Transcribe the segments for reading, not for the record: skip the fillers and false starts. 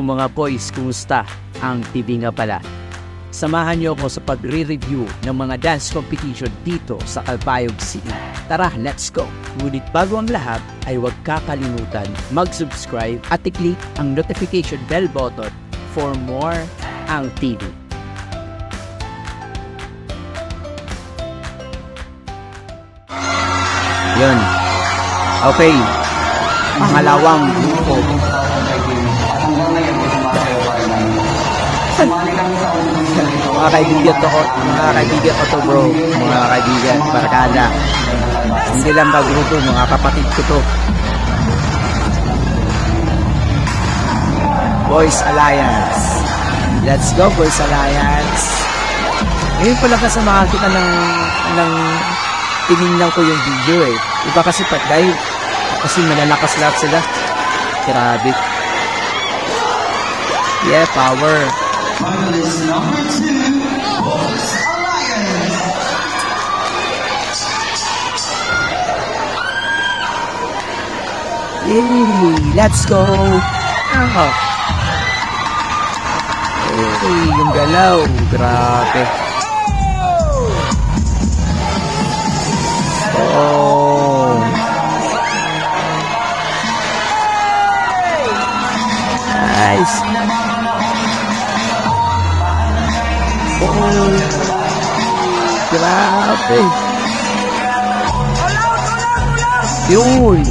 Mga boys, kumusta? Ang TV nga pala. Samahan niyo ako sa pagre-review ng mga dance competition dito sa Calbayog City. Tara, let's go! Ngunit bago ang lahat ay huwag kakalimutan mag-subscribe at i-click ang notification bell button for more ang TV. Yun. Okay. Pangalawang grupo. Mga kaibigan ko to bro, mga kaibigan, barkada, hindi lang ba grupo, mga kapatid ko to. Boys Alliance, let's go Boys Alliance. Ngayon pala kasama kita ng tinignan ko yung video eh. Iba kasi dahil kasi malalakas lahat sila, grabe. Yeah, power. Finalist number 2, Boys Alliance. Yay! Let's go! Oh. Hey, yung galaw. Grabe. Oh. Nice. Oh, grabe. Yun.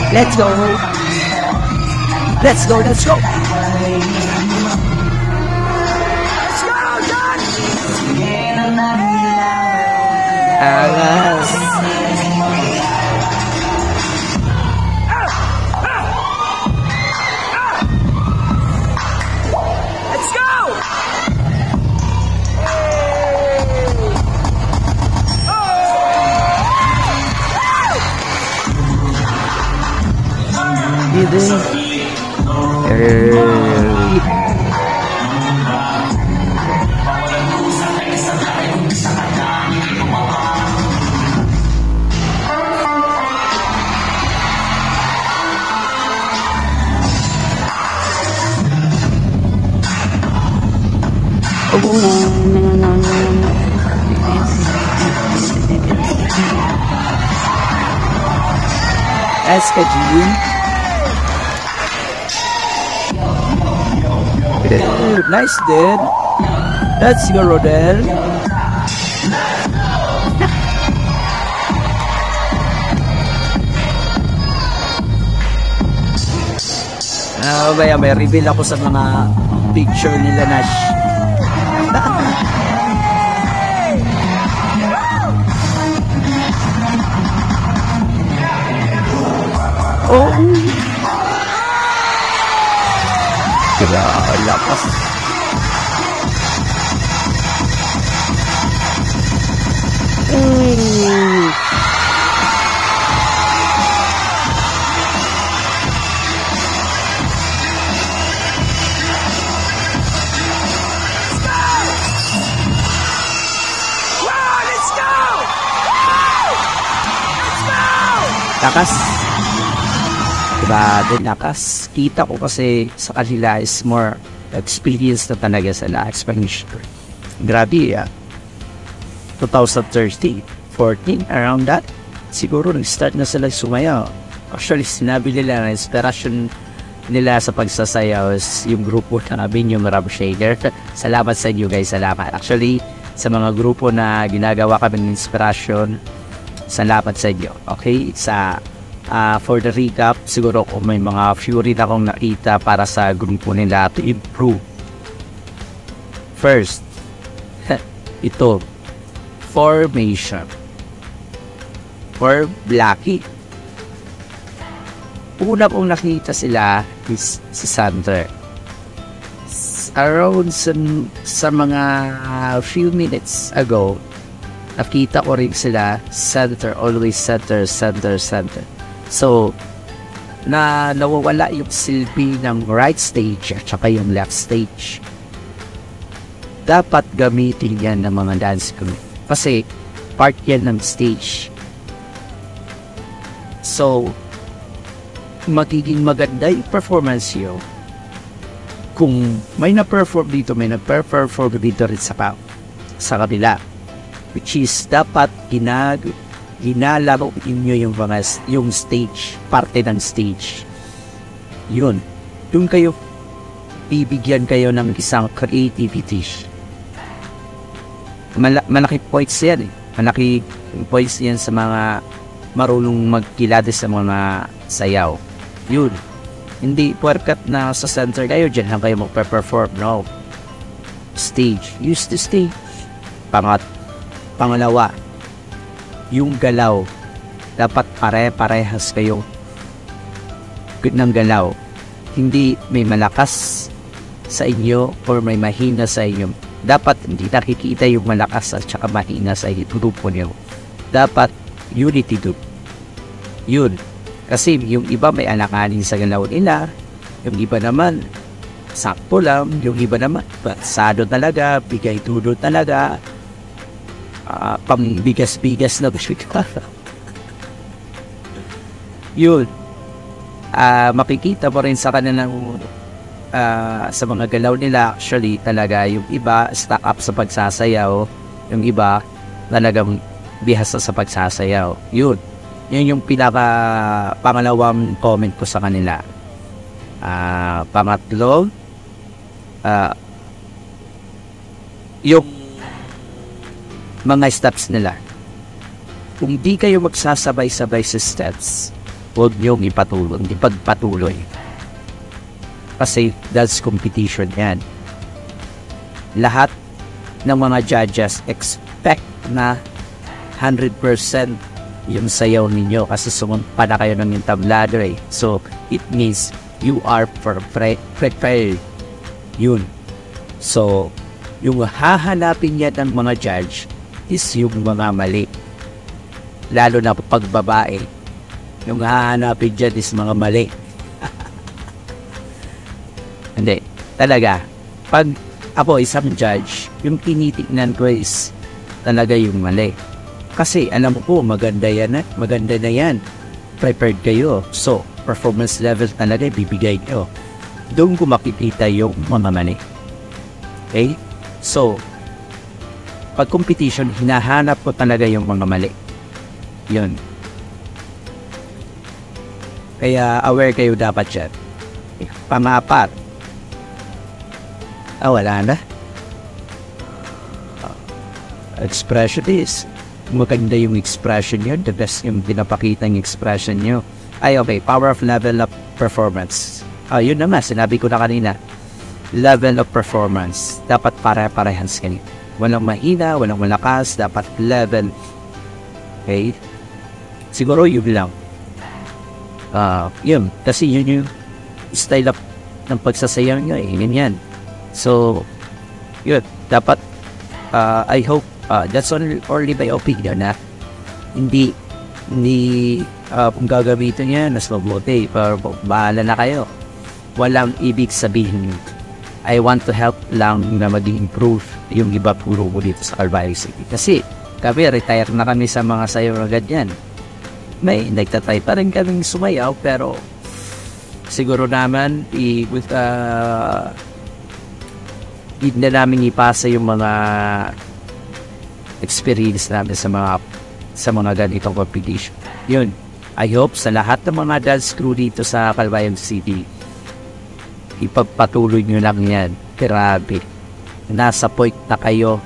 Let's go. Let's go, let's go. Let's go, John. Angas. Let's go. Eskadine. Nice, dude. Let's go, Rodel. May reveal ako sa mga picture nila, Nash. Oh. Grabe, lakas. Lakas. Grabe, lakas. Kita ko kasi sa kanila is more experience na talaga sila. Experience. Grabe, 2013, 14, around that. Siguro nag-start na sila sumayaw. Actually, sinabi nila na inspiration nila sa pagsasayaw is yung grupo na Binyo Marab Shader. Salamat sa inyo guys, salamat. Actually, sa mga grupo na ginagawa kami ng inspiration, salamat sa inyo. Okay, for the recap, siguro kung may mga fury na akong nakita para sa grupo nila to improve. First, ito, formation for Blackie. Una kong nakita sila is si Sander. Around sa mga few minutes ago, nakita ko rin sila center, always center. So, nawawala yung silbi ng right stage at saka yung left stage. Dapat gamitin yan ng mga dance crew kasi part yan ng stage. So, magiging maganda yung performance nyo kung may na-perform dito, may na-perform dito rin sa kabila. Which is, dapat ginalaro inyo yung stage, parte ng stage. Yun. Doon kayo, bibigyan kayo ng isang creativity. Malaki points yan eh. Malaki points yan sa mga marunong magkilades sa mga sayaw. Yun. Hindi porkat na sa center kayo, dyan lang kayo magpe-perform. No. Stage. Use the stage. Pangalawa, yung galaw. Dapat pare-parehas kayo ng galaw. Hindi may malakas sa inyo or may mahina sa inyo. Dapat hindi nakikita yung malakas at saka mahina sa grupo niyo. Dapat unity do. Yun. Kasi yung iba may alakanin sa galaw nila, yung iba naman sakto lang, yung iba naman basado talaga, bigay dulo talaga, pambigas-bigas na bishika. Yun. Makikita mo rin sa kanilang sa mga galaw nila, actually talaga yung iba stack up sa pagsasayaw, yung iba talagang bihasa sa pagsasayaw. Yun yung pangalawang comment ko sa kanila. Pangatlo, yung mga steps nila. Kung di kayo magsasabay-sabay sa steps, huwag niyong ipagpatuloy. Kasi that's competition yan. Lahat ng mga judges expect na 100% yung sayaw ninyo kasi sumumpa na kayo ng entablado eh. So, it means you are prepared. Yun. So, yung hahanapin niya ng mga judge is yung mga mali. Lalo na pag babae. Yung hahanapin dyan is mga mali. Hindi. Talaga. Pag ako isang judge, yung tinitignan ko is talaga yung mali. Kasi alam ko, maganda na yan. Prepared kayo. So, performance level talaga bibigay kayo. Doon ko makikita yung mga mali. Okay? So, pag competition, hinahanap ko talaga yung mga mali. Yun. Kaya aware kayo dapat dyan. Pang-apat. Wala na. Expression is maganda yung expression nyo, the best yung pinapakita yung expression nyo. Okay, power of level of performance. Yun naman, sinabi ko na kanina. Level of performance. Dapat pare-parehas kanina. Walang mahina, walang malakas, dapat level. Okay? Siguro yun lang. Yun, kasi yun yung style of ng pagsasayaw nyo eh. Yun yan. So, yun, dapat I hope that's only by opinion na hindi kung gagamitin niya mas mabuti pero bahala na kayo. Walang ibig sabihin I want to help lang na mag-improve yung iba puro ko dito sa Calbayog City kasi kami retire na kami sa mga sayaw na ganyan. May nagtatry pa rin kaming sumayaw pero siguro naman hindi na namin ipasa yung mga experience namin sa mga ganitong competition. Yun. I hope sa lahat ng mga dance crew dito sa Calbayog City, ipagpatuloy nyo lang yan. Grabe. Nasa point na kayo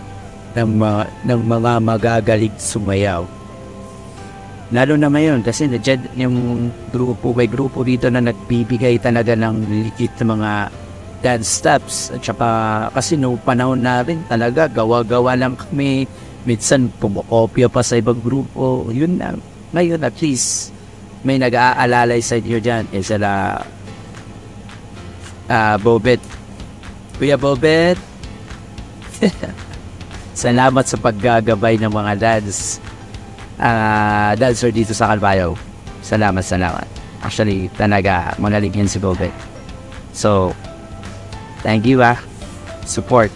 ng mga magagaling sumayaw. Lalo na ngayon kasi yung may grupo dito na nagbibigay talaga ng legit na mga dance steps. At saka kasi noong panahon natin talaga gawa-gawa lang kami. Minsan pumokopya pa sa ibang grupo. Yun na. Ngayon at least may nag-aalalay sa inyo dyan. Bobet. Kuya Bobet. Salamat sa paggagabay ng mga dancer dito sa Calbayo. Salamat. Actually, talaga, magaling yan si Bobet. So, thank you support.